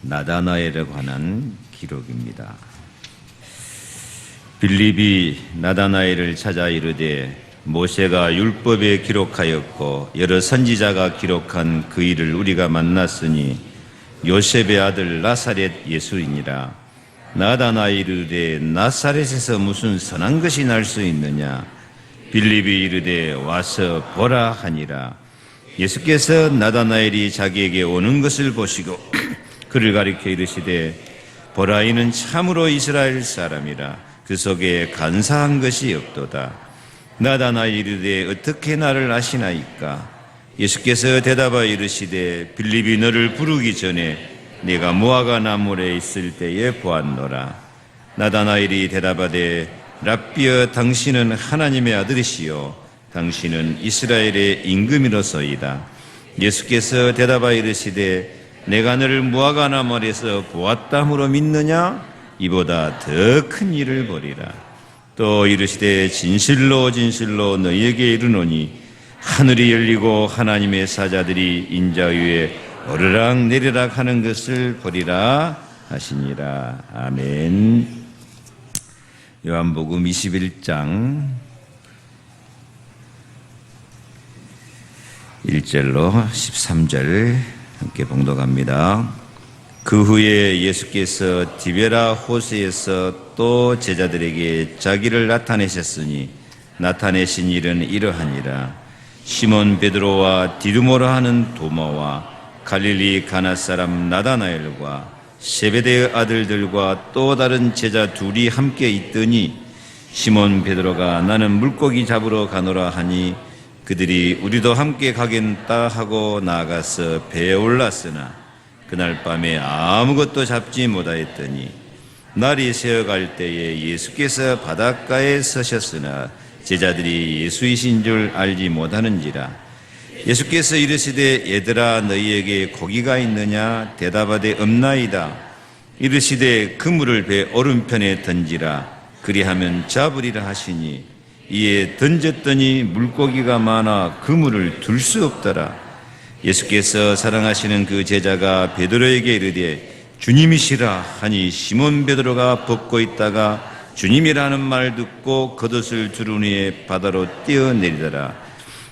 나다나엘에 관한 기록입니다. 빌립이 나다나엘을 찾아 이르되 모세가 율법에 기록하였고 여러 선지자가 기록한 그 일을 우리가 만났으니 요셉의 아들 나사렛 예수이니라. 나다나엘이 이르되 나사렛에서 무슨 선한 것이 날 수 있느냐. 빌립이 이르되 와서 보라 하니라. 예수께서 나다나엘이 자기에게 오는 것을 보시고 그를 가리켜 이르시되 보라, 이는 참으로 이스라엘 사람이라. 그 속에 간사한 것이 없도다. 나다나엘이 이르되 어떻게 나를 아시나이까. 예수께서 대답하여 이르시되 빌립이 너를 부르기 전에 네가 무화과 나무에 있을 때에 보았노라. 나다나엘이 대답하되 랍비여, 당신은 하나님의 아들이시요 당신은 이스라엘의 임금이로소이다. 예수께서 대답하여 이르시되 내가 너를 무화과 나무에서 보았다므로 믿느냐? 이보다 더 큰 일을 보리라. 또 이르시되 진실로 진실로 너희에게 이르노니 하늘이 열리고 하나님의 사자들이 인자 위에 오르락 내리락 하는 것을 보리라 하시니라. 아멘. 요한복음 21장 1절로 13절 함께 봉독합니다. 그 후에 예수께서 디베라 호수에서 또 제자들에게 자기를 나타내셨으니 나타내신 일은 이러하니라. 시몬 베드로와 디두모라 하는 도마와 갈릴리 가나 사람 나다나엘과 세베대의 아들들과 또 다른 제자 둘이 함께 있더니 시몬 베드로가 나는 물고기 잡으러 가노라 하니 그들이 우리도 함께 가겠다 하고 나아가서 배에 올랐으나 그날 밤에 아무것도 잡지 못하였더니 날이 새어갈 때에 예수께서 바닷가에 서셨으나 제자들이 예수이신 줄 알지 못하는지라. 예수께서 이르시되 얘들아, 너희에게 고기가 있느냐? 대답하되 없나이다. 이르시되 그물을 배 오른편에 던지라. 그리하면 잡으리라 하시니 이에 던졌더니 물고기가 많아 그물을 둘 수 없더라. 예수께서 사랑하시는 그 제자가 베드로에게 이르되 주님이시라 하니 시몬 베드로가 벗고 있다가 주님이라는 말 듣고 겉옷을 두른 후에 바다로 뛰어내리더라.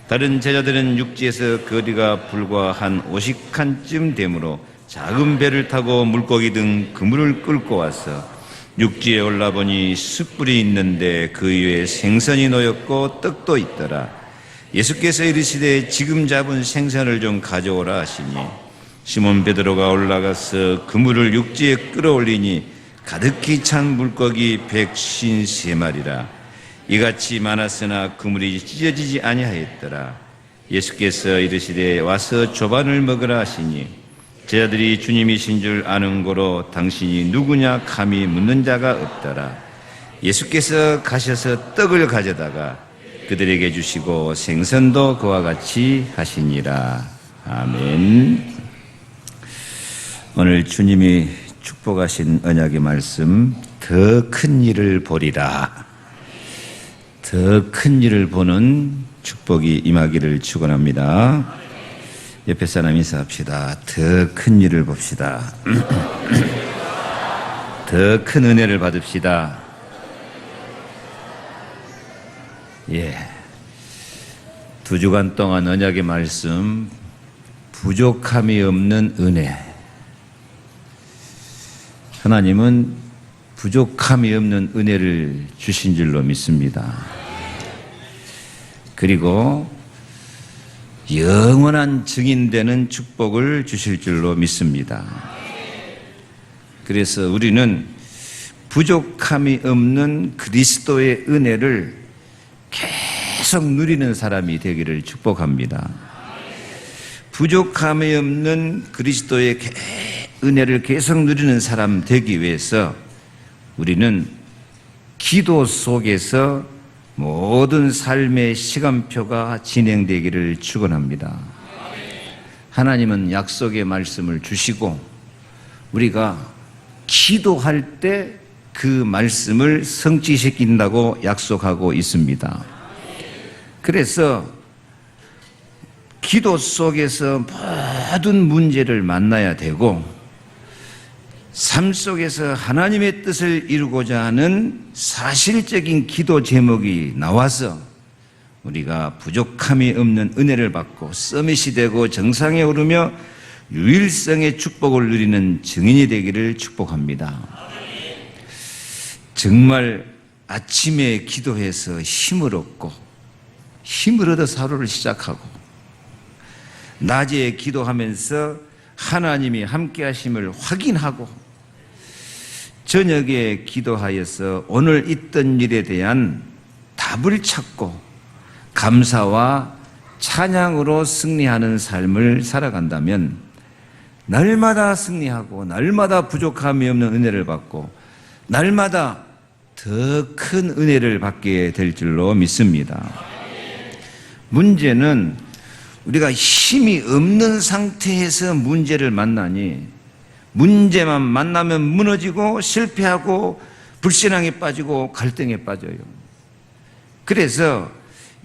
다른 제자들은 육지에서 거리가 불과 한 50칸쯤 되므로 작은 배를 타고 물고기 등 그물을 끌고 와서 육지에 올라보니 숯불이 있는데 그 위에 생선이 놓였고 떡도 있더라. 예수께서 이르시되 지금 잡은 생선을 좀 가져오라 하시니 시몬 베드로가 올라가서 그물을 육지에 끌어올리니 가득히 찬 물고기 153마리라. 이같이 많았으나 그물이 찢어지지 아니하였더라. 예수께서 이르시되 와서 조반을 먹으라 하시니 제자들이 주님이신 줄 아는 고로 당신이 누구냐 감히 묻는 자가 없더라. 예수께서 가셔서 떡을 가져다가 그들에게 주시고 생선도 그와 같이 하시니라. 아멘. 오늘 주님이 축복하신 언약의 말씀, 더 큰 일을 보리라. 더 큰 일을 보는 축복이 임하기를 축원합니다. 옆에 사람 인사합시다. 더 큰 일을 봅시다. 더 큰 은혜를 받읍시다. 예. 2주간 동안 언약의 말씀, 부족함이 없는 은혜. 하나님은 부족함이 없는 은혜를 주신 줄로 믿습니다. 그리고 영원한 증인되는 축복을 주실 줄로 믿습니다. 그래서 우리는 부족함이 없는 그리스도의 은혜를 계속 누리는 사람이 되기를 축복합니다. 부족함이 없는 그리스도의 은혜를 계속 누리는 사람 되기 위해서 우리는 기도 속에서 모든 삶의 시간표가 진행되기를 축원합니다. 하나님은 약속의 말씀을 주시고 우리가 기도할 때 그 말씀을 성취시킨다고 약속하고 있습니다. 그래서 기도 속에서 모든 문제를 만나야 되고 삶 속에서 하나님의 뜻을 이루고자 하는 사실적인 기도 제목이 나와서 우리가 부족함이 없는 은혜를 받고 서밋이 되고 정상에 오르며 유일성의 축복을 누리는 증인이 되기를 축복합니다. 정말 아침에 기도해서 힘을 얻고 힘을 얻어 하루를 시작하고 낮에 기도하면서 하나님이 함께 하심을 확인하고 저녁에 기도하여서 오늘 있던 일에 대한 답을 찾고 감사와 찬양으로 승리하는 삶을 살아간다면 날마다 승리하고 날마다 부족함이 없는 은혜를 받고 날마다 더 큰 은혜를 받게 될 줄로 믿습니다. 문제는 우리가 힘이 없는 상태에서 문제를 만나니 문제만 만나면 무너지고 실패하고 불신앙에 빠지고 갈등에 빠져요. 그래서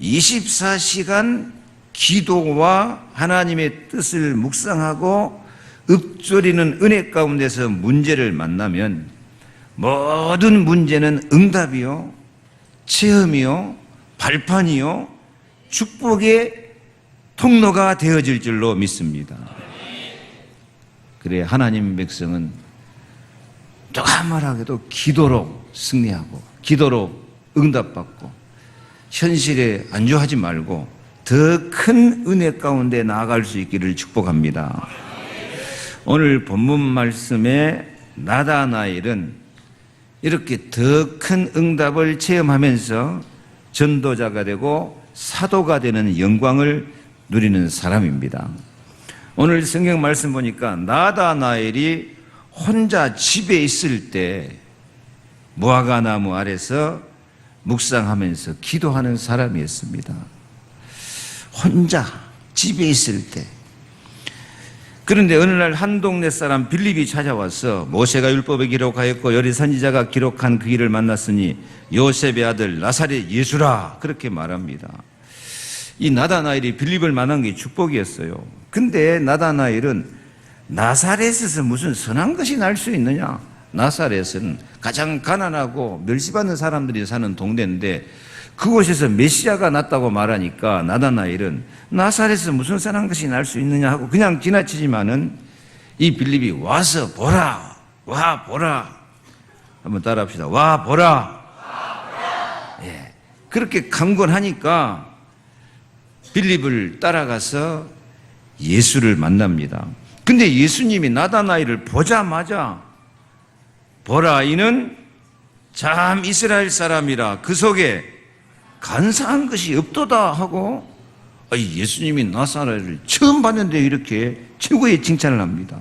24시간 기도와 하나님의 뜻을 묵상하고 읊조리는 은혜 가운데서 문제를 만나면 모든 문제는 응답이요, 체험이요, 발판이요, 축복의 통로가 되어질 줄로 믿습니다. 그래 하나님 백성은 누가 말하게도 기도로 승리하고 기도로 응답받고 현실에 안주하지 말고 더 큰 은혜 가운데 나아갈 수 있기를 축복합니다. 오늘 본문 말씀의 나다나엘은 이렇게 더 큰 응답을 체험하면서 전도자가 되고 사도가 되는 영광을 누리는 사람입니다. 오늘 성경 말씀 보니까 나다나엘이 혼자 집에 있을 때 무화과나무 아래서 묵상하면서 기도하는 사람이었습니다. 혼자 집에 있을 때. 그런데 어느 날 한 동네 사람 빌립이 찾아와서 모세가 율법에 기록하였고 여러 선지자가 기록한 그 일을 만났으니 요셉의 아들 나사렛 예수라 그렇게 말합니다. 이 나다나엘이 빌립을 만난 게 축복이었어요. 근데 나다나엘은 나사렛에서 무슨 선한 것이 날 수 있느냐? 나사렛은 가장 가난하고 멸시받는 사람들이 사는 동네인데 그곳에서 메시아가 났다고 말하니까 나다나엘은 나사렛에서 무슨 선한 것이 날 수 있느냐 하고 그냥 지나치지만은 이 빌립이 와서 보라, 와 보라. 한번 따라합시다. 와 보라. 예, 그렇게 강권하니까 빌립을 따라가서 예수를 만납니다. 근데 예수님이 나다나엘을 보자마자 보라 이는 참 이스라엘 사람이라 그 속에 간사한 것이 없도다 하고 예수님이 나사렛을 처음 봤는데 이렇게 최고의 칭찬을 합니다.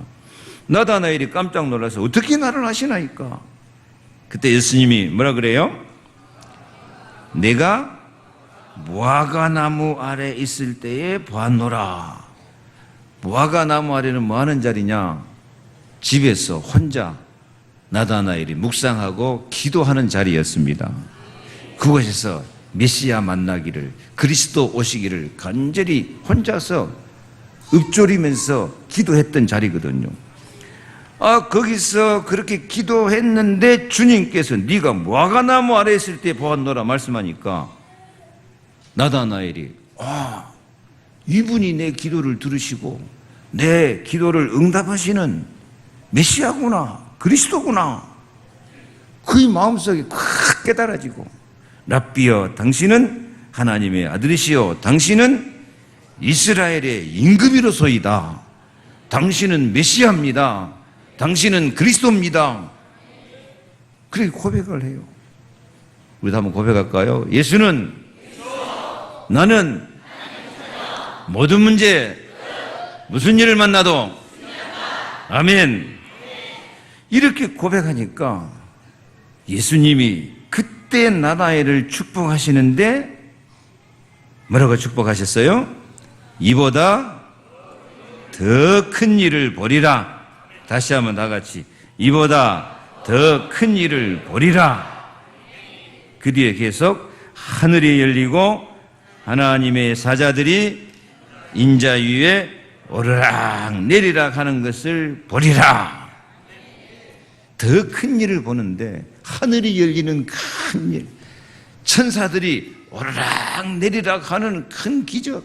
나다나엘이 깜짝 놀라서 어떻게 나를 아시나이까? 그때 예수님이 뭐라 그래요? 내가 무화과나무 아래 있을 때에 보았노라. 무화과나무 아래는 뭐 하는 자리냐? 집에서 혼자 나다나엘이 묵상하고 기도하는 자리였습니다. 그곳에서 메시아 만나기를 그리스도 오시기를 간절히 혼자서 읊조리면서 기도했던 자리거든요. 거기서 그렇게 기도했는데 주님께서 네가 무화과나무 아래 있을 때 보았노라 말씀하니까 나다나엘이 이분이 내 기도를 들으시고 내 기도를 응답하시는 메시아구나 그리스도구나 그의 마음속에 확 깨달아지고 랍비여 당신은 하나님의 아들이시요 당신은 이스라엘의 임금이로소이다. 당신은 메시아입니다. 당신은 그리스도입니다. 그렇게 고백을 해요. 우리도 한번 고백할까요? 예수는 나는 모든 문제 무슨 일을 만나도 아멘. 이렇게 고백하니까 예수님이 그때 나다나엘을 축복하시는데 뭐라고 축복하셨어요? 이보다 더 큰 일을 보리라. 다시 한번 다 같이 이보다 더 큰 일을 보리라. 그 뒤에 계속 하늘이 열리고 하나님의 사자들이 인자 위에 오르락 내리락 하는 것을 보리라. 더 큰 일을 보는데, 하늘이 열리는 큰 일, 천사들이 오르락 내리락 하는 큰 기적,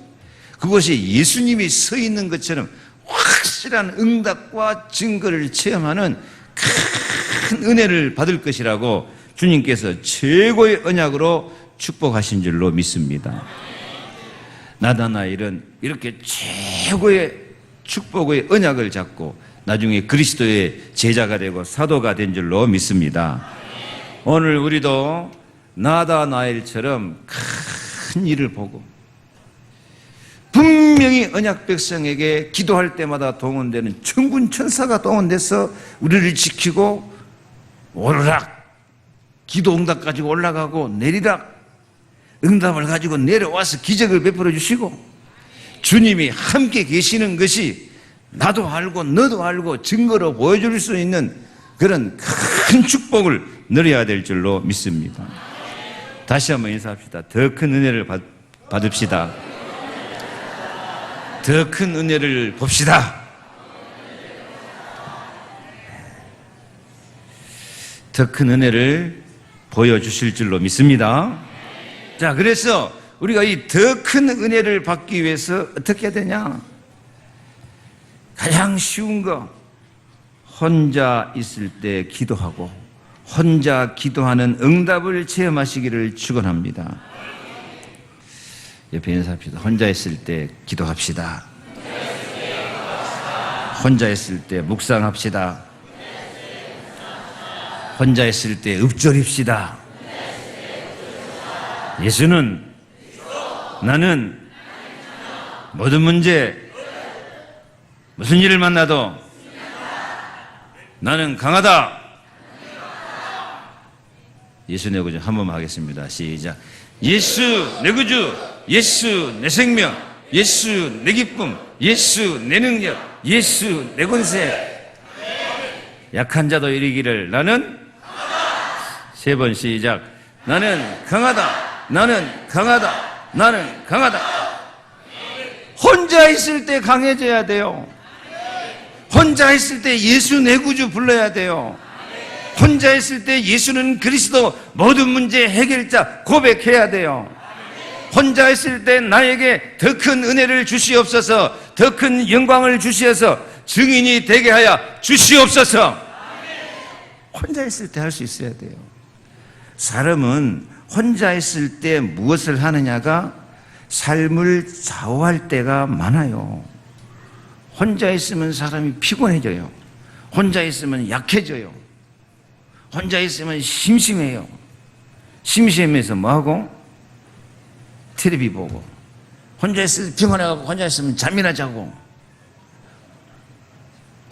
그곳에 예수님이 서 있는 것처럼 확실한 응답과 증거를 체험하는 큰 은혜를 받을 것이라고 주님께서 최고의 언약으로 축복하신 줄로 믿습니다. 나다나엘은 이렇게 최고의 축복의 언약을 잡고 나중에 그리스도의 제자가 되고 사도가 된 줄로 믿습니다. 오늘 우리도 나다나엘처럼 큰 일을 보고 분명히 언약 백성에게 기도할 때마다 동원되는 천군 천사가 동원돼서 우리를 지키고 오르락 기도 응답 가지고 올라가고 내리락 응답을 가지고 내려와서 기적을 베풀어 주시고 주님이 함께 계시는 것이 나도 알고 너도 알고 증거로 보여줄 수 있는 그런 큰 축복을 누려야 될 줄로 믿습니다. 다시 한번 인사합시다. 더 큰 은혜를 받읍시다. 더 큰 은혜를 봅시다. 더 큰 은혜를 보여주실 줄로 믿습니다. 자, 그래서 우리가 이 더 큰 은혜를 받기 위해서 어떻게 해야 되냐? 가장 쉬운 거, 혼자 있을 때 기도하고 혼자 기도하는 응답을 체험하시기를 축원합니다. 옆에 인사합시다. 혼자 있을 때 기도합시다. 혼자 있을 때 묵상합시다. 혼자 있을 때 읊조립시다. 예수는 나는 모든 문제 무슨 일을 만나도 나는 강하다. 예수 내 구주 한 번만 하겠습니다. 시작. 예수 내 구주, 예수 내 생명, 예수 내 기쁨, 예수 내 능력, 예수 내 권세. 약한 자도 이르기를 나는 세 번 시작. 나는 강하다. 나는 강하다. 나는 강하다. 혼자 있을 때 강해져야 돼요. 혼자 있을 때 예수 내 구주 불러야 돼요. 혼자 있을 때 예수는 그리스도 모든 문제 해결자 고백해야 돼요. 혼자 있을 때 나에게 더 큰 은혜를 주시옵소서, 더 큰 영광을 주시어서 증인이 되게 하여 주시옵소서. 혼자 있을 때 할 수 있어야 돼요. 사람은 혼자 있을 때 무엇을 하느냐가 삶을 좌우할 때가 많아요. 혼자 있으면 사람이 피곤해져요. 혼자 있으면 약해져요. 혼자 있으면 심심해요. 심심해서 뭐하고? 텔레비 보고. 혼자 있을 때 피곤해가지고 혼자 있으면 잠이나 자고.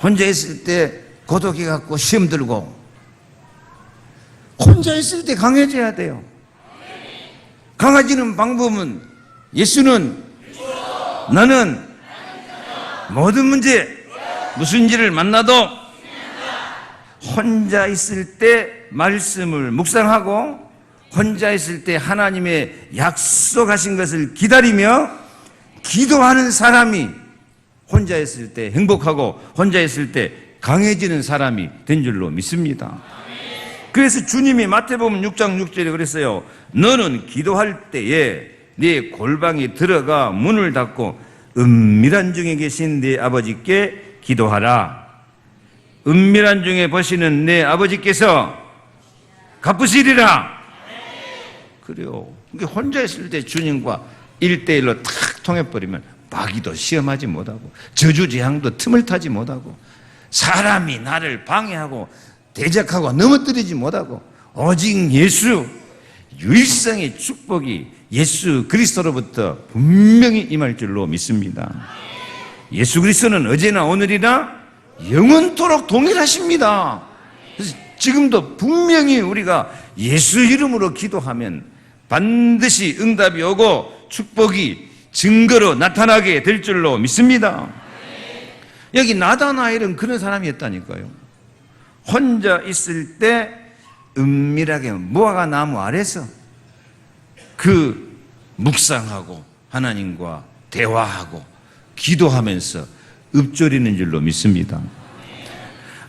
혼자 있을 때 고독해 갖고 시험 들고. 혼자 있을 때 강해져야 돼요. 강해지는 방법은 예수는 나는 모든 문제 무슨 일을 만나도 혼자 있을 때 말씀을 묵상하고 혼자 있을 때 하나님의 약속하신 것을 기다리며 기도하는 사람이 혼자 있을 때 행복하고 혼자 있을 때 강해지는 사람이 된 줄로 믿습니다. 그래서 주님이 마태복음 6장 6절에 그랬어요. 너는 기도할 때에 네 골방에 들어가 문을 닫고 은밀한 중에 계신 네 아버지께 기도하라. 은밀한 중에 보시는 내 아버지께서 갚으시리라. 그래요. 혼자 있을 때 주님과 1대1로 탁 통해버리면 마귀도 시험하지 못하고 저주재앙도 틈을 타지 못하고 사람이 나를 방해하고 대적하고 넘어뜨리지 못하고 오직 예수 유일성의 축복이 예수 그리스도로부터 분명히 임할 줄로 믿습니다. 예수 그리스도는 어제나 오늘이나 영원토록 동일하십니다. 그래서 지금도 분명히 우리가 예수 이름으로 기도하면 반드시 응답이 오고 축복이 증거로 나타나게 될 줄로 믿습니다. 여기 나다나엘은 그런 사람이었다니까요. 혼자 있을 때 은밀하게 무화과 나무 아래서 그 묵상하고 하나님과 대화하고 기도하면서 읊조리는 줄로 믿습니다.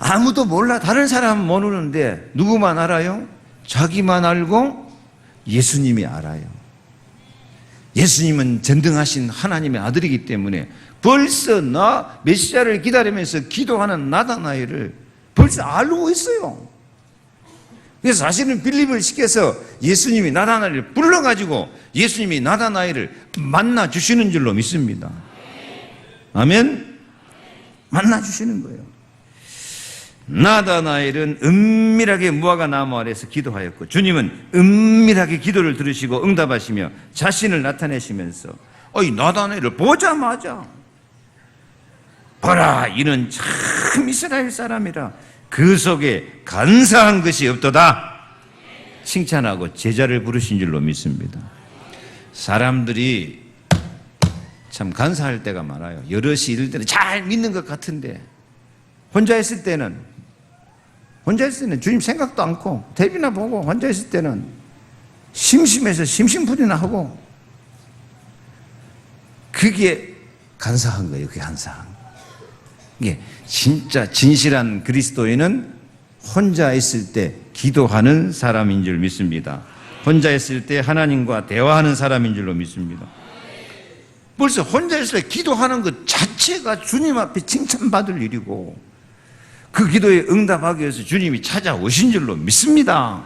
아무도 몰라. 다른 사람은 모르는데 누구만 알아요? 자기만 알고 예수님이 알아요. 예수님은 전등하신 하나님의 아들이기 때문에 벌써 나 메시아를 기다리면서 기도하는 나다나엘을 벌써 알고 있어요. 그래서 사실은 빌립을 시켜서 예수님이 나다나엘을 불러가지고 예수님이 나다나엘을 만나 주시는 줄로 믿습니다. 아멘? 만나 주시는 거예요. 나다나엘은 은밀하게 무화과 나무 아래서 기도하였고 주님은 은밀하게 기도를 들으시고 응답하시며 자신을 나타내시면서 이 나다나엘을 보자마자 보라, 이는 참 이스라엘 사람이라 그 속에 간사한 것이 없도다 칭찬하고 제자를 부르신 줄로 믿습니다. 사람들이 참 간사할 때가 많아요. 여럿이 이럴 때는 잘 믿는 것 같은데 혼자 있을 때는 주님 생각도 않고 TV나 보고 혼자 있을 때는 심심해서 심심풀이나 하고, 그게 간사한 거예요. 그게 간사한 거. 이게 진짜 진실한 그리스도인은 혼자 있을 때 기도하는 사람인 줄 믿습니다. 혼자 있을 때 하나님과 대화하는 사람인 줄로 믿습니다. 벌써 혼자 있을 때 기도하는 것 자체가 주님 앞에 칭찬받을 일이고 그 기도에 응답하기 위해서 주님이 찾아오신 줄로 믿습니다.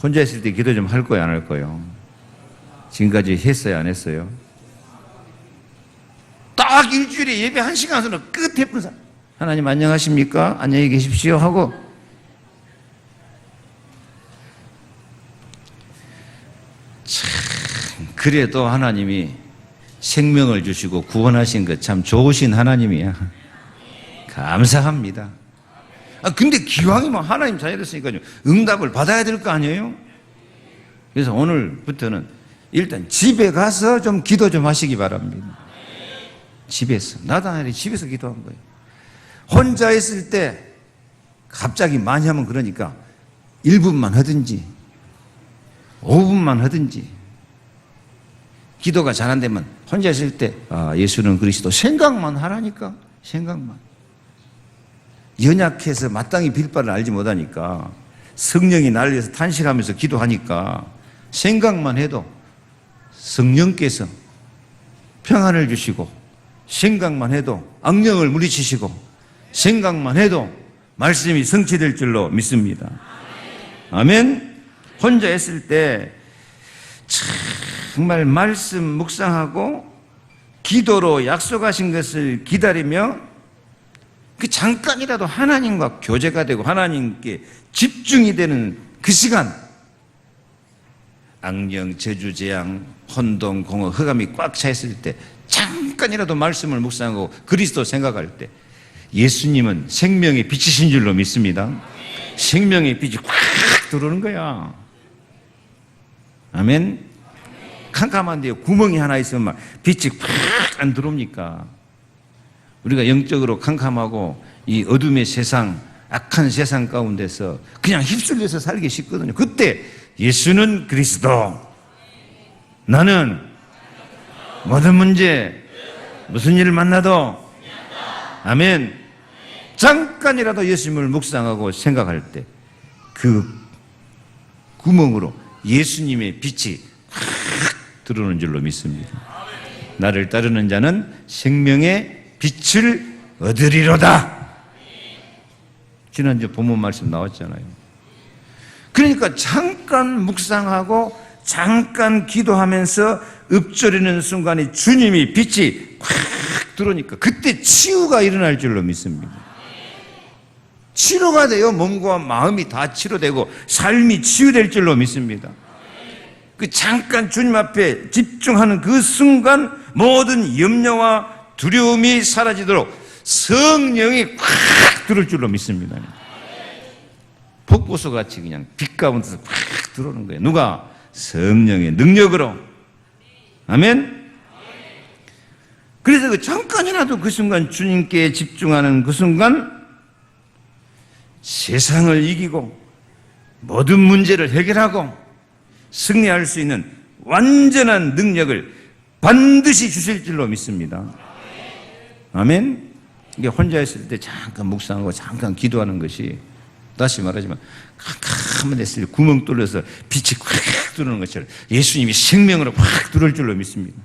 혼자 있을 때 기도 좀 할 거예요, 안 할 거예요? 지금까지 했어요, 안 했어요? 딱 일주일에 예배 1시간으로 끝 해본 사람. 하나님 안녕하십니까? 안녕히 계십시오 하고 참 그래도 하나님이 생명을 주시고 구원하신 것 참 좋으신 하나님이야. 감사합니다. 근데 기왕이면 하나님 자녀됐으니까요, 응답을 받아야 될 거 아니에요? 그래서 오늘부터는 일단 집에 가서 좀 기도 좀 하시기 바랍니다. 집에서. 나다나엘이 집에서 기도한 거예요. 혼자 있을 때 갑자기 많이 하면 그러니까 1분만 하든지 5분만 하든지, 기도가 잘 안 되면 혼자 있을 때 예수는 그리스도 생각만 하라니까. 생각만. 연약해서 마땅히 빌 바를 알지 못하니까 성령이 나를 위해서 탄식하면서 기도하니까 생각만 해도 성령께서 평안을 주시고, 생각만 해도 악령을 물리치시고, 생각만 해도 말씀이 성취될 줄로 믿습니다. 아멘. 혼자 있을 때 정말 말씀 묵상하고 기도로 약속하신 것을 기다리며 그 잠깐이라도 하나님과 교제가 되고 하나님께 집중이 되는 그 시간, 악령, 저주, 재앙, 혼동, 공허, 흑암이 꽉 차 있을 때 잠깐이라도 말씀을 묵상하고 그리스도 생각할 때 예수님은 생명의 빛이신 줄로 믿습니다. 생명의 빛이 꽉 들어오는 거야. 아멘. 캄캄한데 구멍이 하나 있으면 막 빛이 꽉 안 들어옵니까? 우리가 영적으로 캄캄하고 이 어둠의 세상, 악한 세상 가운데서 그냥 휩쓸려서 살기 쉽거든요. 그때 예수는 그리스도, 나는 모든 문제, 무슨 일을 만나도, 아멘, 잠깐이라도 예수님을 묵상하고 생각할 때 그 구멍으로 예수님의 빛이 확 들어오는 줄로 믿습니다. 나를 따르는 자는 생명의 빛을 얻으리로다. 지난주 본문 말씀 나왔잖아요. 그러니까 잠깐 묵상하고 잠깐 기도하면서 읊조리는 순간에 주님이 빛이 확 들어오니까 그때 치유가 일어날 줄로 믿습니다. 치료가 돼요. 몸과 마음이 다 치료되고 삶이 치유될 줄로 믿습니다. 그 잠깐 주님 앞에 집중하는 그 순간 모든 염려와 두려움이 사라지도록 성령이 꽉 들어올 줄로 믿습니다. 폭포수같이 그냥 빛 가운데서 꽉 들어오는 거예요. 누가? 성령의 능력으로. 아멘. 그래서 그 잠깐이라도 그 순간 주님께 집중하는 그 순간 세상을 이기고 모든 문제를 해결하고 승리할 수 있는 완전한 능력을 반드시 주실 줄로 믿습니다. 아멘. 이게 혼자 있을 때 잠깐 묵상하고 잠깐 기도하는 것이, 다시 말하지만 캄캄한 데서 구멍 뚫려서 빛이 확 들어오는 것처럼 예수님이 생명으로 확 들어올 줄로 믿습니다.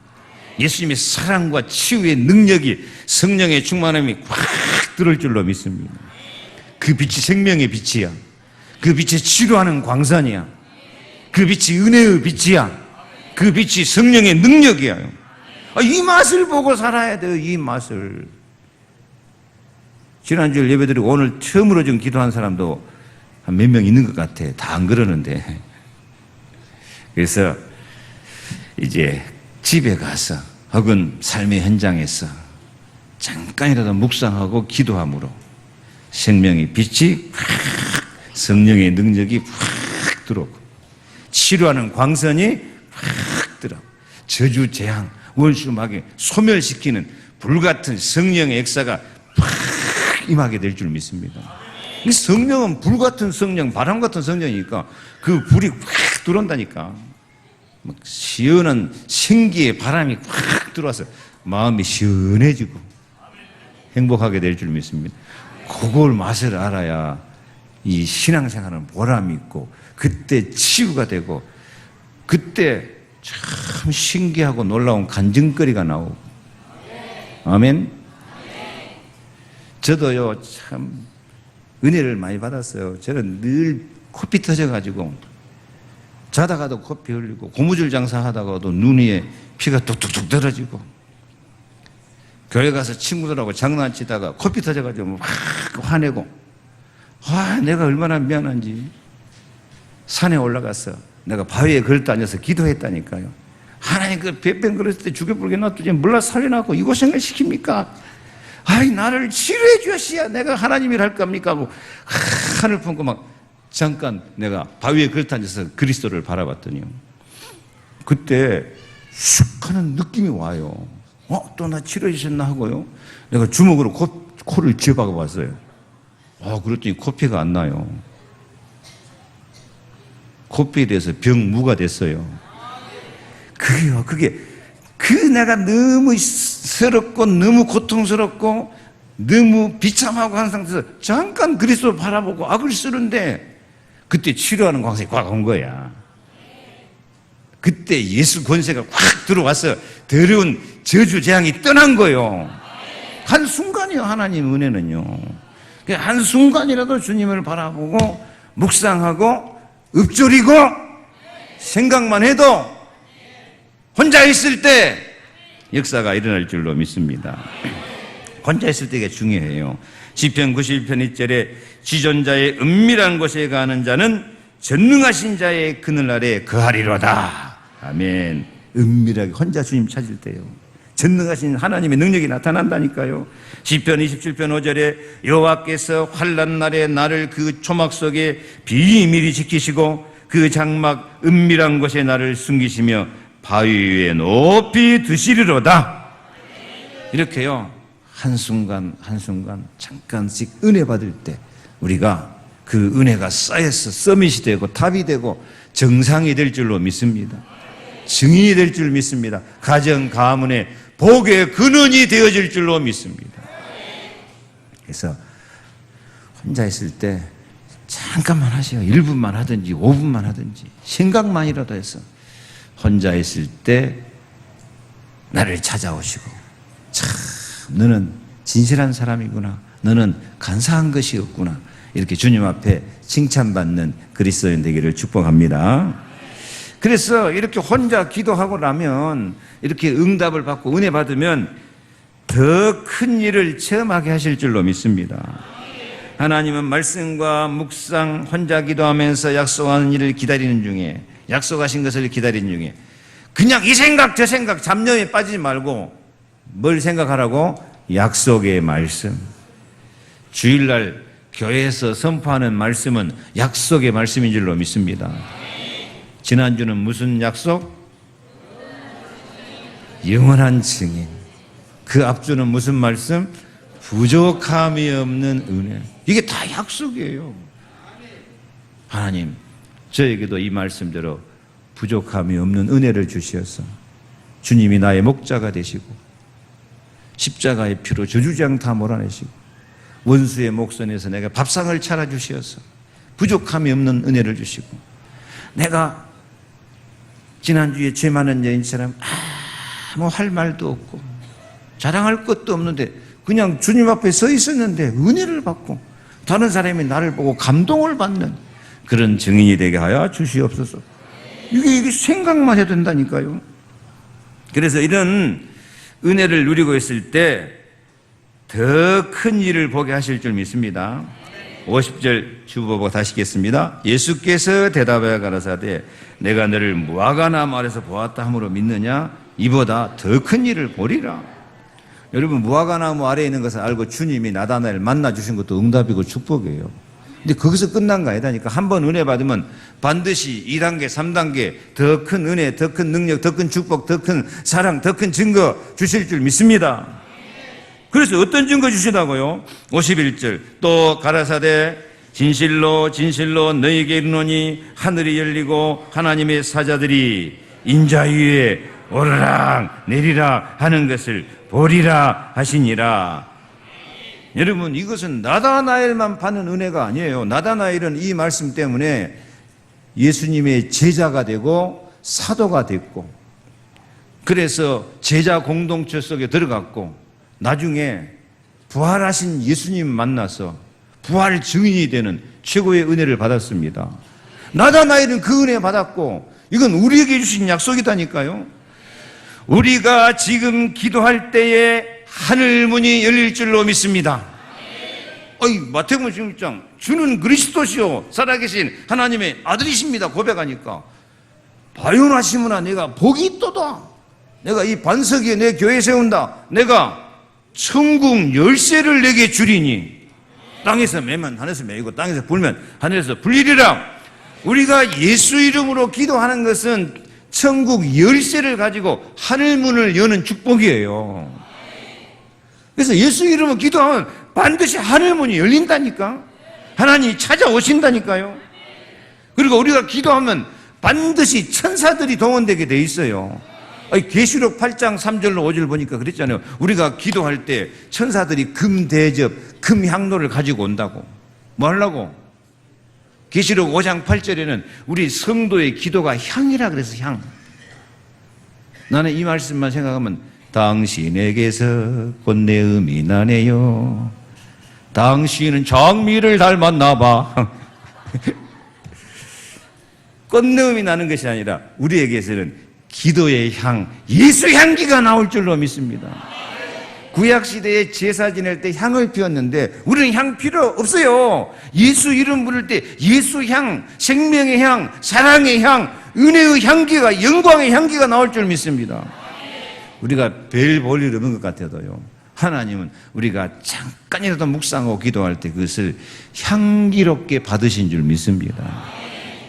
예수님의 사랑과 치유의 능력이, 성령의 충만함이 확 들어올 줄로 믿습니다. 그 빛이 생명의 빛이야. 그 빛이 치료하는 광선이야. 그 빛이 은혜의 빛이야. 그 빛이 성령의 능력이야. 이 맛을 보고 살아야 돼요. 이 맛을. 지난주에 예배드리고 오늘 처음으로 좀 기도한 사람도 한 몇 명 있는 것 같아. 다 안 그러는데. 그래서 이제 집에 가서 혹은 삶의 현장에서 잠깐이라도 묵상하고 기도함으로 생명의 빛이 확, 성령의 능력이 확 들어오고, 치료하는 광선이 확 들어, 저주 재앙 원수 마귀 소멸시키는 불같은 성령의 역사가 확 임하게 될 줄 믿습니다. 이 성령은 불같은 성령, 바람 같은 성령이니까 그 불이 확 들어온다니까. 막 시원한 생기의 바람이 확 들어와서 마음이 시원해지고 행복하게 될 줄 믿습니다. 그걸 맛을 알아야 이 신앙생활은 보람이 있고, 그때 치유가 되고, 그때 참 신기하고 놀라운 간증거리가 나오고. 아멘. 저도요 참 은혜를 많이 받았어요. 저는 늘 코피 터져가지고 자다가도 코피 흘리고, 고무줄 장사하다가도 눈 위에 피가 뚝뚝뚝 떨어지고, 교회 가서 친구들하고 장난치다가 코피 터져가지고 막 화내고, 내가 얼마나 미안한지 산에 올라가서 내가 바위에 걸터 앉아서 기도했다니까요. 하나님 그 뱃병 그랬을 때 죽여버리게 놔두지 몰라 살려놨고 이 고생을 시킵니까? 나를 치료해 주시야 내가 하나님이 할 겁니까? 하고 하늘 품고 막 잠깐 내가 바위에 걸터 앉아서 그리스도를 바라봤더니요, 그때 슉 하는 느낌이 와요. 또 나 치료해 주셨나 하고요, 내가 주먹으로 코를 쥐어박아 봤어요. 그랬더니 코피가 안 나요. 코피에 대해서 병무가 됐어요. 그게 내가 너무 서럽고 너무 고통스럽고 너무 비참하고 한 상태에서 잠깐 그리스도를 바라보고 악을 쓰는데, 그때 치료하는 광선이 꽉 온 거야. 그때 예수 권세가 확 들어와서 더러운 저주 재앙이 떠난 거예요. 한순간이요. 하나님 은혜는요, 한순간이라도 주님을 바라보고 묵상하고 읊조리고 생각만 해도 혼자 있을 때 역사가 일어날 줄로 믿습니다. 혼자 있을 때가 중요해요. 시편 91편 1절에 지존자의 은밀한 곳에 가는 자는 전능하신 자의 그늘 아래 거하리로다. 아멘. 은밀하게 혼자 주님 찾을 때요, 전능하신 하나님의 능력이 나타난다니까요. 시편 27편 5절에 여호와께서 환난 날에 나를 그 초막 속에 비밀히 지키시고 그 장막 은밀한 곳에 나를 숨기시며 바위 위에 높이 두시리로다. 이렇게요, 한순간 한순간 잠깐씩 은혜 받을 때 우리가 그 은혜가 쌓여서 서밋이 되고 탑이 되고 정상이 될 줄로 믿습니다. 증인이 될 줄 믿습니다. 가정 가문의 복의 근원이 되어질 줄로 믿습니다. 그래서 혼자 있을 때 잠깐만 하세요. 1분만 하든지 5분만 하든지 생각만이라도 해서 혼자 있을 때 나를 찾아오시고, 참 너는 진실한 사람이구나, 너는 간사한 것이 없구나, 이렇게 주님 앞에 칭찬받는 그리스도인 되기를 축복합니다. 그래서 이렇게 혼자 기도하고 나면, 이렇게 응답을 받고 은혜 받으면 더 큰 일을 체험하게 하실 줄로 믿습니다. 하나님은 말씀과 묵상, 혼자 기도하면서 약속하는 일을 기다리는 중에, 약속하신 것을 기다리는 중에 그냥 이 생각 저 생각 잡념에 빠지지 말고 뭘 생각하라고? 약속의 말씀. 주일날 교회에서 선포하는 말씀은 약속의 말씀인 줄로 믿습니다. 지난주는 무슨 약속? 영원한 증인. 그 앞주는 무슨 말씀? 부족함이 없는 은혜. 이게 다 약속이에요. 하나님, 저에게도 이 말씀대로 부족함이 없는 은혜를 주시어서 주님이 나의 목자가 되시고 십자가의 피로 저주장 다 몰아내시고 원수의 목전에서 내가 밥상을 차려주시어서 부족함이 없는 은혜를 주시고 내가 지난주에 죄 많은 여인처럼 아무 할 말도 없고 자랑할 것도 없는데 그냥 주님 앞에 서 있었는데 은혜를 받고 다른 사람이 나를 보고 감동을 받는 그런 증인이 되게 하여 주시옵소서. 이게 생각만 해도 된다니까요. 그래서 이런 은혜를 누리고 있을 때 더 큰 일을 보게 하실 줄 믿습니다. 50절 주보고 다시 읽겠습니다. 예수께서 대답하여 가라사대 내가 너를 무화과나무 아래서 보았다 함으로 믿느냐? 이보다 더 큰 일을 보리라. 여러분, 무화과나무 아래에 있는 것을 알고 주님이 나다나엘 만나주신 것도 응답이고 축복이에요. 근데 거기서 끝난 거 아니다니까. 한 번 은혜 받으면 반드시 2단계, 3단계 더 큰 은혜, 더 큰 능력, 더 큰 축복, 더 큰 사랑, 더 큰 증거 주실 줄 믿습니다. 그래서 어떤 증거 주시다고요? 51절 또 가라사대 진실로 진실로 너희에게 이르노니 하늘이 열리고 하나님의 사자들이 인자 위에 오르락 내리락 하는 것을 보리라 하시니라. 여러분, 이것은 나다나엘만 받는 은혜가 아니에요. 나다나엘은 이 말씀 때문에 예수님의 제자가 되고 사도가 됐고 그래서 제자 공동체 속에 들어갔고 나중에 부활하신 예수님 만나서 부활 증인이 되는 최고의 은혜를 받았습니다. 나다나엘은 그 은혜 받았고 이건 우리에게 주신 약속이다니까요. 우리가 지금 기도할 때에 하늘 문이 열릴 줄로 믿습니다. 마태복음 16장 주는 그리스도시요 살아계신 하나님의 아들이십니다 고백하니까 바요나시므나 내가 복이 있도다. 내가 이 반석 위에 내 교회 세운다. 내가 천국 열쇠를 내게 주리니 땅에서 매면 하늘에서 매이고 땅에서 불면 하늘에서 불리리라. 우리가 예수 이름으로 기도하는 것은 천국 열쇠를 가지고 하늘문을 여는 축복이에요. 그래서 예수 이름으로 기도하면 반드시 하늘문이 열린다니까. 하나님이 찾아오신다니까요. 그리고 우리가 기도하면 반드시 천사들이 동원되게 돼 있어요. 계시록 8장 3절로 5절 보니까 그랬잖아요. 우리가 기도할 때 천사들이 금 대접, 금 향로를 가지고 온다고. 뭐 하려고? 계시록 5장 8절에는 우리 성도의 기도가 향이라 그래서 향. 나는 이 말씀만 생각하면 당신에게서 꽃내음이 나네요. 당신은 장미를 닮았나 봐. 꽃내음이 나는 것이 아니라 우리에게서는 기도의 향, 예수 향기가 나올 줄로 믿습니다. 구약시대에 제사 지낼 때 향을 피웠는데 우리는 향 필요 없어요. 예수 이름 부를 때 예수 향, 생명의 향, 사랑의 향, 은혜의 향기가, 영광의 향기가 나올 줄 믿습니다. 우리가 별 볼 일 없는 것 같아도요, 하나님은 우리가 잠깐이라도 묵상하고 기도할 때 그것을 향기롭게 받으신 줄 믿습니다.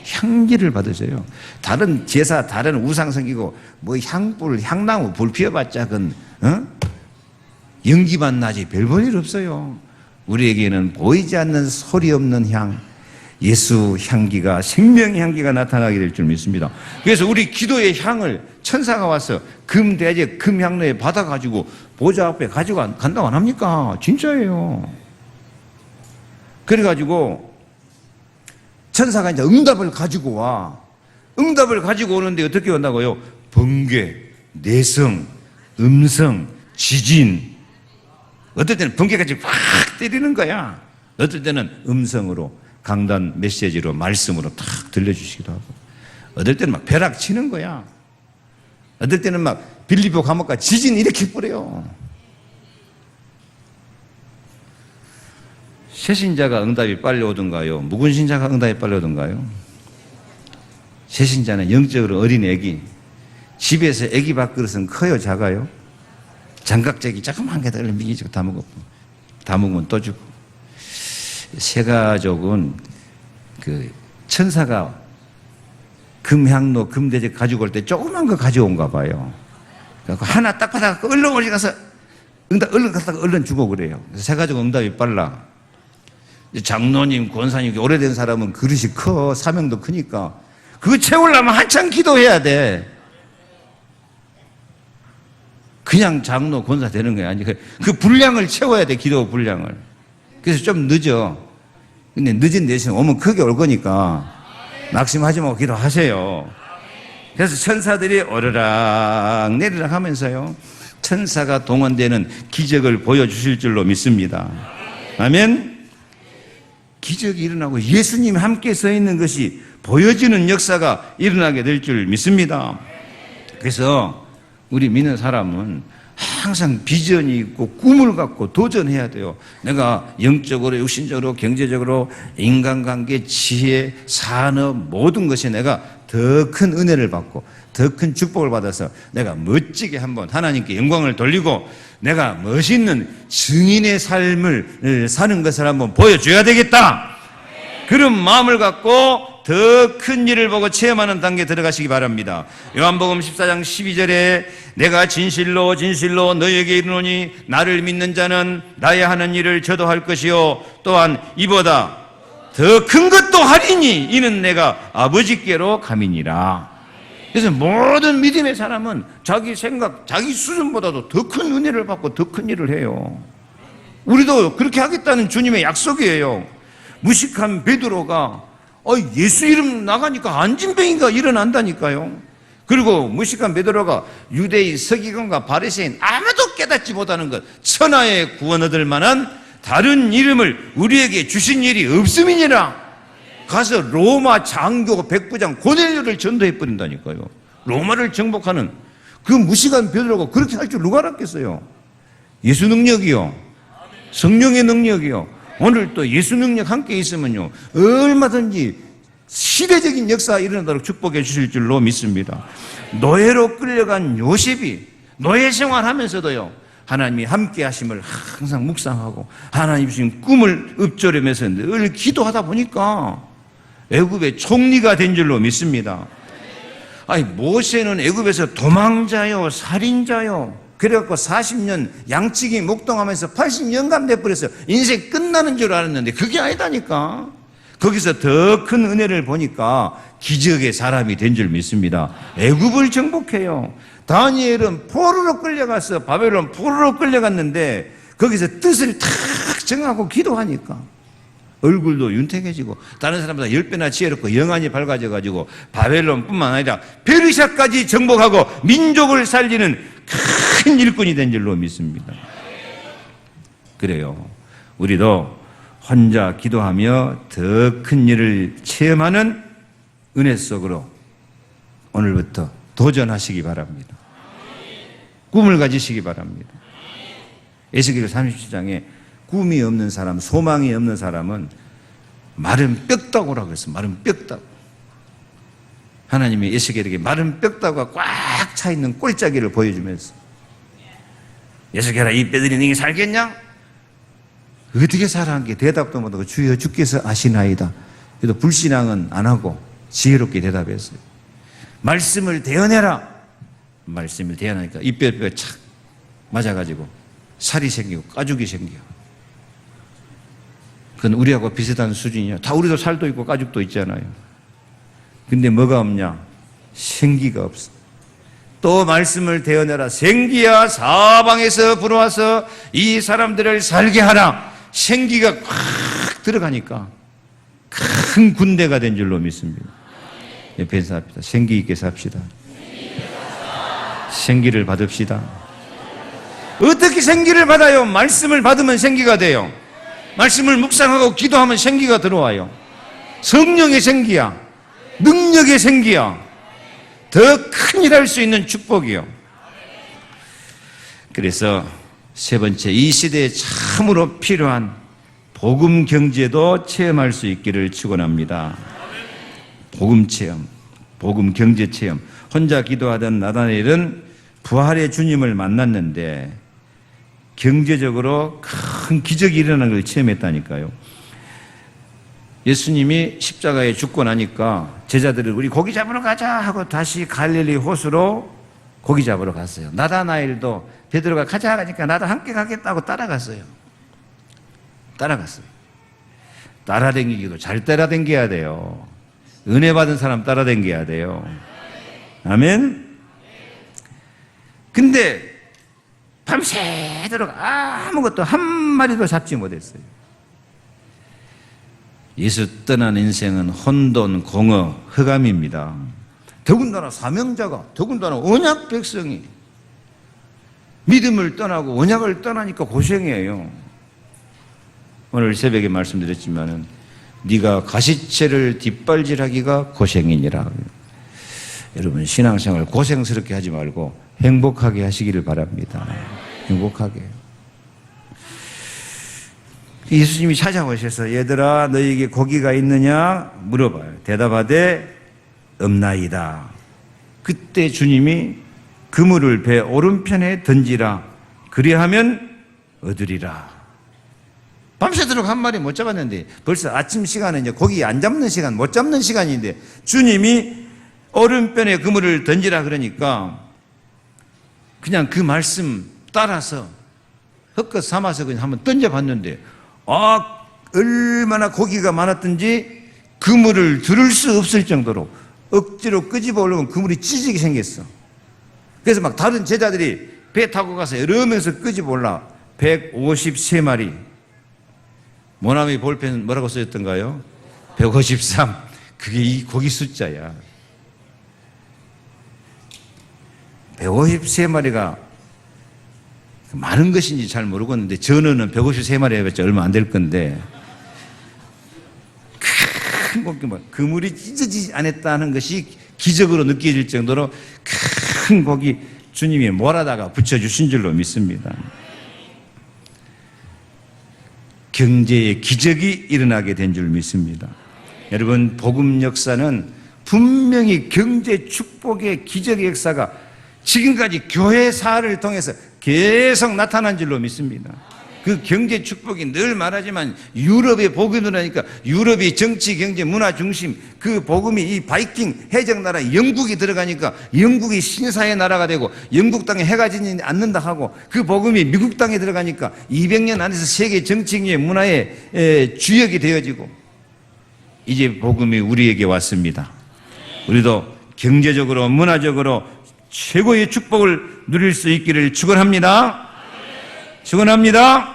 향기를 받으세요. 다른 제사, 다른 우상 섬기고 뭐 향불, 향나무 불 피워봤자 그건 연기만 나지 별 볼 일 없어요. 우리에게는 보이지 않는 소리 없는 향, 예수 향기가, 생명 향기가 나타나게 될 줄 믿습니다. 그래서 우리 기도의 향을 천사가 와서 금 대제, 금 향로에 받아가지고 보좌 앞에 가지고 간다고 안 합니까? 진짜예요. 그래가지고 천사가 이제 응답을 가지고 와. 응답을 가지고 오는데 어떻게 온다고요? 번개, 내성, 음성, 지진. 어떨 때는 번개까지 확 때리는 거야. 어떨 때는 음성으로, 강단 메시지로, 말씀으로 탁 들려주시기도 하고. 어떨 때는 막 벼락 치는 거야. 어떨 때는 막 빌립보 감옥가 지진 이렇게 뿌려요. 새신자가 응답이 빨리 오던가요? 묵은 신자가 응답이 빨리 오던가요? 새신자는 영적으로 어린 애기. 집에서 애기 밥그릇은 커요, 작아요? 장각제기 조그만 게다 미기지고 다 먹으면 또 주고. 새가족은 그 천사가 금향로, 금대접 가지고 올 때 조그만 거 가져온가 봐요. 그래서 하나 딱 받아서 얼른 어디 가서 응답 얼른 갔다가 얼른 주고 그래요. 그래서 새가족 응답이 빨라. 장로님, 권사님, 오래된 사람은 그릇이 커, 사명도 크니까 그거 채우려면 한참 기도해야 돼. 그냥 장로 권사 되는 거야. 아니, 그 분량을 채워야 돼, 기도 분량을. 그래서 좀 늦어. 근데 늦은 대신 오면 크게 올 거니까 낙심하지 말고 기도하세요. 그래서 천사들이 오르락 내리락 하면서요, 천사가 동원되는 기적을 보여주실 줄로 믿습니다. 아멘. 기적이 일어나고 예수님이 함께 서 있는 것이 보여지는 역사가 일어나게 될 줄 믿습니다. 그래서 우리 믿는 사람은 항상 비전이 있고 꿈을 갖고 도전해야 돼요. 내가 영적으로, 육신적으로, 경제적으로, 인간관계, 지혜, 산업 모든 것이 내가 더 큰 은혜를 받고 더 큰 축복을 받아서 내가 멋지게 한번 하나님께 영광을 돌리고 내가 멋있는 증인의 삶을 사는 것을 한번 보여줘야 되겠다. 그런 마음을 갖고 더 큰 일을 보고 체험하는 단계에 들어가시기 바랍니다. 요한복음 14장 12절에 내가 진실로 진실로 너희에게 이르노니 나를 믿는 자는 나의 하는 일을 저도 할 것이요 또한 이보다 더 큰 것도 하리니 이는 내가 아버지께로 감이니라. 그래서 모든 믿음의 사람은 자기 생각, 자기 수준보다도 더 큰 은혜를 받고 더 큰 일을 해요. 우리도 그렇게 하겠다는 주님의 약속이에요. 무식한 베드로가 예수 이름 나가니까 안진뱅이가 일어난다니까요. 그리고 무식한 베드로가 유대인 서기관과 바리새인 아무도 깨닫지 못하는 것, 천하의 구원 얻을 만한 다른 이름을 우리에게 주신 일이 없음이니라. 가서 로마 장교 백부장 고넬료를 전도해 버린다니까요. 로마를 정복하는 그 무식한 베드로가 그렇게 할 줄 누가 알았겠어요. 예수 능력이요, 성령의 능력이요, 오늘 또 예수 능력 함께 있으면요 얼마든지 시대적인 역사가 일어나도록 축복해 주실 줄로 믿습니다. 노예로 끌려간 요셉이 노예 생활하면서도요 하나님이 함께 하심을 항상 묵상하고 하나님 주신 꿈을 읊조리면서 늘 기도하다 보니까 애굽의 총리가 된 줄로 믿습니다. 아니, 모세는 애굽에서 도망자요, 살인자요, 그래갖고 40년 양치기 목동하면서 80년간 돼버렸어요. 인생 끝나는 줄 알았는데 그게 아니다니까. 거기서 더 큰 은혜를 보니까 기적의 사람이 된 줄 믿습니다. 애굽을 정복해요. 다니엘은 포로로 끌려가서 바벨론 포로로 끌려갔는데 거기서 뜻을 탁 정하고 기도하니까 얼굴도 윤택해지고 다른 사람보다 10배나 지혜롭고 영안이 밝아져가지고 바벨론뿐만 아니라 페르시아까지 정복하고 민족을 살리는 큰 일꾼이 된 줄로 믿습니다. 그래요. 우리도 혼자 기도하며 더 큰 일을 체험하는 은혜 속으로 오늘부터 도전하시기 바랍니다. 꿈을 가지시기 바랍니다. 에스겔 37장에 꿈이 없는 사람, 소망이 없는 사람은 마른 뼈다구라고 했어요. 마른 뼈다구. 하나님이 에스겔에게 마른 뼈다구가 꽉 차 있는 꼴짜기를 보여주면서 에스겔아, 이 뼈들이 너게 살겠냐? 어떻게 살아한 게 대답도 못하고 주여 주께서 아시나이다. 그래도 불신앙은 안 하고 지혜롭게 대답했어요. 말씀을 대언해라. 말씀을 대언하니까 이 뼈가 착 맞아가지고 살이 생기고 가죽이 생겨. 그건 우리하고 비슷한 수준이야. 다 우리도 살도 있고 가죽도 있잖아요. 근데 뭐가 없냐? 생기가 없어. 또 말씀을 대언해라. 생기야 사방에서 불어와서 이 사람들을 살게 하라. 생기가 꽉 들어가니까 큰 군대가 된 줄로 믿습니다. 옆에 인사합시다. 생기 있게 삽시다. 생기를 받읍시다. 어떻게 생기를 받아요? 말씀을 받으면 생기가 돼요. 말씀을 묵상하고 기도하면 생기가 들어와요. 성령의 생기야, 능력의 생기야, 더 큰 일 할 수 있는 축복이요. 그래서 세 번째, 이 시대에 참으로 필요한 복음 경제도 체험할 수 있기를 축원합니다. 복음 체험, 복음 경제 체험. 혼자 기도하던 나다나엘은 부활의 주님을 만났는데 경제적으로 큰 기적이 일어나는 걸 체험했다니까요. 예수님이 십자가에 죽고 나니까 제자들을 우리 고기 잡으러 가자 하고 다시 갈릴리 호수로 고기 잡으러 갔어요. 나다나엘도 베드로가 가자 하니까 나도 함께 가겠다고 따라갔어요. 따라다니기도 잘 따라다녀야 돼요. 은혜 받은 사람 따라다녀야 돼요. 아멘. 근데 밤새도록 아무것도 한 마리도 잡지 못했어요. 예수 떠난 인생은 혼돈, 공허, 흑암입니다. 더군다나 사명자가, 더군다나 언약 백성이 믿음을 떠나고 언약을 떠나니까 고생이에요. 오늘 새벽에 말씀드렸지만은 네가 가시채를 뒷발질하기가 고생이니라. 여러분 신앙생활 고생스럽게 하지 말고 행복하게 하시기를 바랍니다. 행복하게. 예수님이 찾아오셔서 얘들아 너희에게 고기가 있느냐 물어봐요. 대답하되 없나이다. 그때 주님이 그물을 배 오른편에 던지라. 그리하면 얻으리라. 밤새도록 한 마리 못 잡았는데 벌써 아침 시간에 이제 고기 안 잡는 시간, 못 잡는 시간인데 주님이 오른편에 그물을 던지라 그러니까 그냥 그 말씀 따라서 헛것 삼아서 그냥 한번 던져봤는데 얼마나 고기가 많았던지 그물을 들을 수 없을 정도로 억지로 끄집어 올리면 그물이 찢어지게 생겼어. 그래서 막 다른 제자들이 배 타고 가서 여러 명에서 끄집어 올라 153마리. 모나미 볼펜 뭐라고 써졌던가요? 153. 그게 이 고기 숫자야. 153마리가 많은 것인지 잘 모르겠는데 전어는 153마리 해봤자 얼마 안 될 건데 큰 고기, 그물이 찢어지지 않았다는 것이 기적으로 느껴질 정도로 큰 고기 주님이 몰아다가 붙여주신 줄로 믿습니다. 경제의 기적이 일어나게 된 줄 믿습니다. 여러분 복음 역사는 분명히 경제 축복의 기적의 역사가 지금까지 교회사를 통해서 계속 나타난 줄로 믿습니다. 그 경제 축복이 늘 말하지만 유럽의 복음이 일어나니까 유럽이 정치, 경제, 문화 중심 그 복음이 이 바이킹 해적나라 영국이 들어가니까 영국이 신사의 나라가 되고 영국 땅에 해가 지지 않는다 하고 그 복음이 미국 땅에 들어가니까 200년 안에서 세계 정치, 경제, 문화의 주역이 되어지고 이제 복음이 우리에게 왔습니다. 우리도 경제적으로 문화적으로 최고의 축복을 누릴 수 있기를 축원합니다. 축원합니다.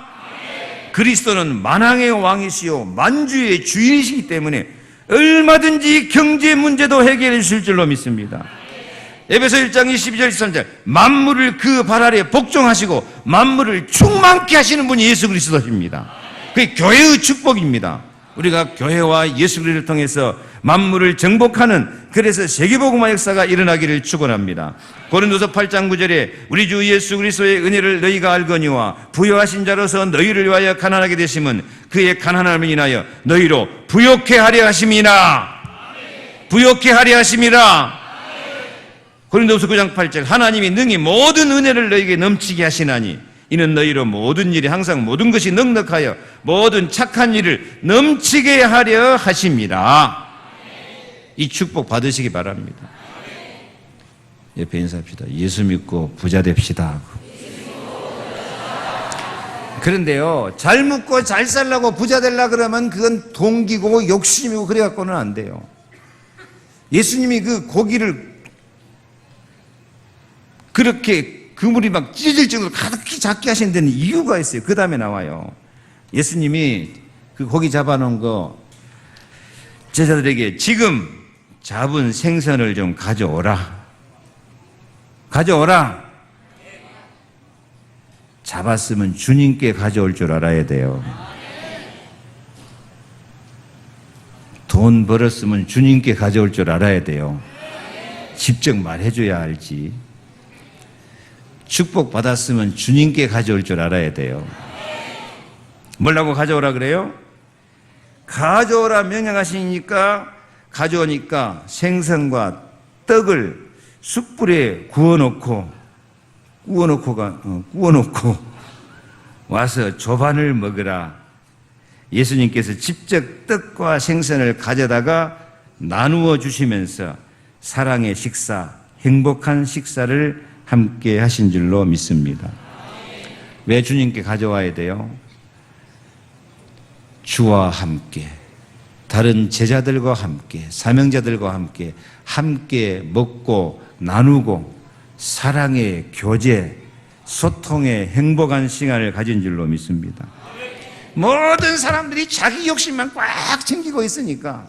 그리스도는 만왕의 왕이시요 만주의 주인이시기 때문에 얼마든지 경제 문제도 해결해 주실 줄로 믿습니다. 에베소 1장 22절 23절 만물을 그 발 아래 복종하시고 만물을 충만케 하시는 분이 예수 그리스도십니다. 그게 교회의 축복입니다. 우리가 교회와 예수 그리스도를 통해서 만물을 정복하는 그래서 세계복음화 역사가 일어나기를 축원합니다. 고린도서 8장 9절에 우리 주 예수 그리스도의 은혜를 너희가 알거니와 부요하신 자로서 너희를 위하여 가난하게 되심은 그의 가난함을 인하여 너희로 부요케 하려 하심이나 부요케 하려 하심이라. 고린도서 9장 8절 하나님이 능히 모든 은혜를 너희에게 넘치게 하시나니 이는 너희로 모든 일이 항상 모든 것이 넉넉하여 모든 착한 일을 넘치게 하려 하심이라. 이 축복 받으시기 바랍니다. 옆에 인사합시다. 예수 믿고 부자 됩시다. 그런데요, 잘 먹고 잘 살라고 부자 되려고 그러면 그건 동기고 욕심이고 그래갖고는 안 돼요. 예수님이 그 고기를 그렇게 그물이 막 찢어질 정도로 가득히 작게 하신 데는 이유가 있어요. 그 다음에 나와요. 예수님이 그 고기 잡아놓은 거 제자들에게 지금 잡은 생선을 좀 가져오라. 가져오라. 잡았으면 주님께 가져올 줄 알아야 돼요. 돈 벌었으면 주님께 가져올 줄 알아야 돼요. 직접 말해줘야 알지. 축복 받았으면 주님께 가져올 줄 알아야 돼요. 뭐라고 가져오라 그래요? 가져오라 명령하시니까 가져오니까 생선과 떡을 숯불에 구워놓고 와서 조반을 먹으라. 예수님께서 직접 떡과 생선을 가져다가 나누어 주시면서 사랑의 식사, 행복한 식사를 함께 하신 줄로 믿습니다. 왜 주님께 가져와야 돼요? 주와 함께, 다른 제자들과 함께, 사명자들과 함께 먹고 나누고 사랑의 교제, 소통의 행복한 시간을 가진 줄로 믿습니다. 모든 사람들이 자기 욕심만 꽉 챙기고 있으니까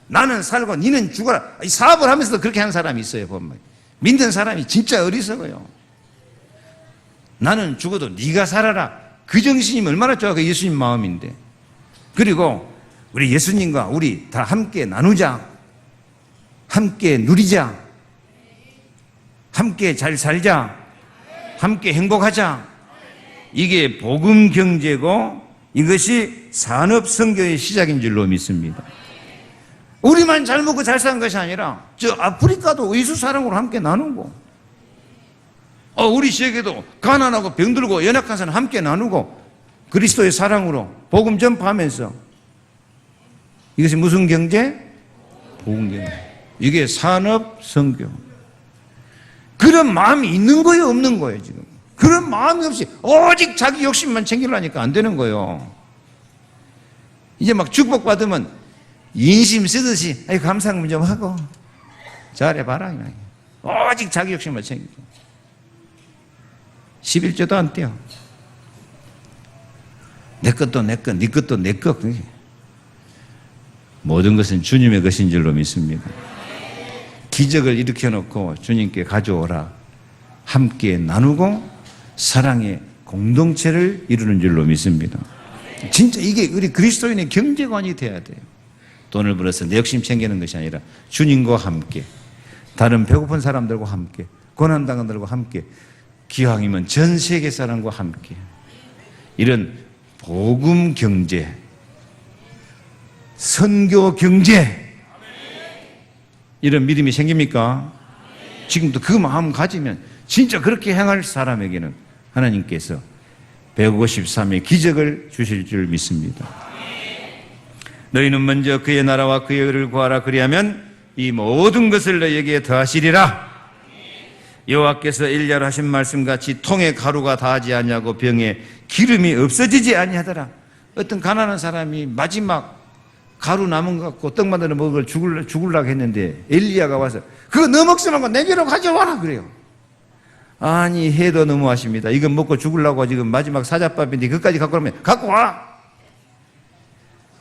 나는 살고 니는 죽어라. 사업을 하면서도 그렇게 하는 사람이 있어요. 보면 믿는 사람이 진짜 어리석어요. 나는 죽어도 네가 살아라. 그 정신이 얼마나 좋아. 그 예수님 마음인데. 그리고 우리 예수님과 우리 다 함께 나누자, 함께 누리자, 함께 잘 살자, 함께 행복하자. 이게 복음 경제고 이것이 산업 선교의 시작인 줄로 믿습니다. 우리만 잘 먹고 잘 사는 것이 아니라 저 아프리카도 의수 사랑으로 함께 나누고, 우리 지역에도 가난하고 병들고 연약한 사람 함께 나누고 그리스도의 사랑으로 복음 전파하면서, 이것이 무슨 경제? 복음 경제. 이게 산업 선교. 그런 마음이 있는 거예요, 없는 거예요, 지금? 그런 마음이 없이 오직 자기 욕심만 챙기려니까 안 되는 거예요. 이제 막 축복받으면 인심 쓰듯이 감사금 좀 하고 잘해봐라. 오직 자기 욕심만 챙기고 11조도 안 떼요. 내 것도 내 것, 네 것도 내 것. 모든 것은 주님의 것인 줄로 믿습니다. 기적을 일으켜놓고 주님께 가져오라. 함께 나누고 사랑의 공동체를 이루는 줄로 믿습니다. 진짜 이게 우리 그리스도인의 경제관이 돼야 돼요. 돈을 벌어서 내 욕심 챙기는 것이 아니라 주님과 함께, 다른 배고픈 사람들과 함께, 고난당한 들과 함께, 기왕이면 전 세계 사람과 함께, 이런 복음 경제, 선교 경제, 이런 믿음이 생깁니까? 지금도 그 마음 가지면 진짜 그렇게 행할 사람에게는 하나님께서 153의 기적을 주실 줄 믿습니다. 너희는 먼저 그의 나라와 그의 의를 구하라. 그리하면 이 모든 것을 너희에게 더하시리라. 여호와께서 엘리야로 하신 말씀같이 통에 가루가 다하지 아니하고 병에 기름이 없어지지 아니하더라. 어떤 가난한 사람이 마지막 가루 남은 것 갖고 떡 만들어 먹을 죽으려고 했는데 엘리야가 와서 그거 너 먹지 말고 내게로 가져와라 그래요. 아니 해도 너무하십니다. 이건 먹고 죽으려고 지금 마지막 사자밥인데 그것까지 갖고 오면 갖고 와.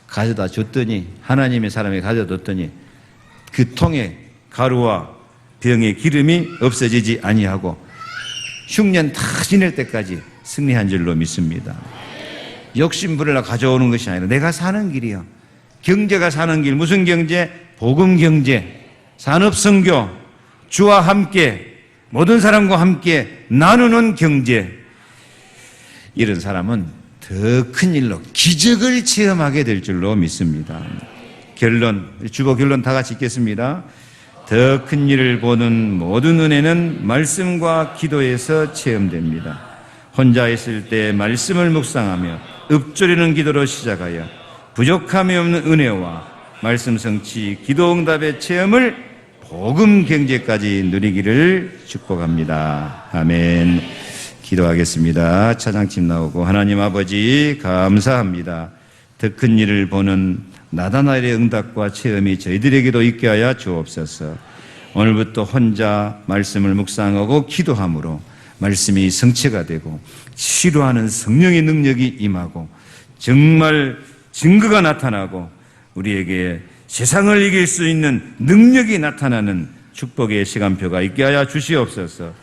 가져다 줬더니, 하나님의 사람이 가져뒀더니 그 통에 가루와 병의 기름이 없어지지 아니하고 흉년 다 지낼 때까지 승리한 줄로 믿습니다. 욕심 부리려 가져오는 것이 아니라 내가 사는 길이요. 경제가 사는 길, 무슨 경제? 복음 경제, 산업 선교, 주와 함께, 모든 사람과 함께 나누는 경제. 이런 사람은 더 큰 일로 기적을 체험하게 될 줄로 믿습니다. 결론, 주보 결론 다 같이 읽겠습니다. 더 큰 일을 보는 모든 은혜는 말씀과 기도에서 체험됩니다. 혼자 있을 때 말씀을 묵상하며 읊조리는 기도로 시작하여 부족함이 없는 은혜와 말씀 성취, 기도 응답의 체험을 복음 경제까지 누리기를 축복합니다. 아멘. 기도하겠습니다. 차장팀 나오고. 하나님 아버지 감사합니다. 더 큰 일을 보는 나다나엘의 응답과 체험이 저희들에게도 있게 하여 주옵소서. 오늘부터 혼자 말씀을 묵상하고 기도함으로 말씀이 성취가 되고 치료하는 성령의 능력이 임하고 정말 증거가 나타나고 우리에게 세상을 이길 수 있는 능력이 나타나는 축복의 시간표가 있게 하여 주시옵소서.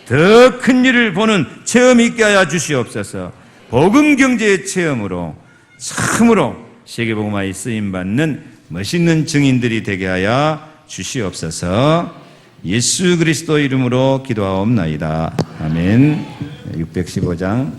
더 큰 일을 보는 체험이 있게 하여 주시옵소서. 복음 경제의 체험으로 참으로 세계복음화에 쓰임받는 멋있는 증인들이 되게 하여 주시옵소서. 예수 그리스도 이름으로 기도하옵나이다. 아멘. 615장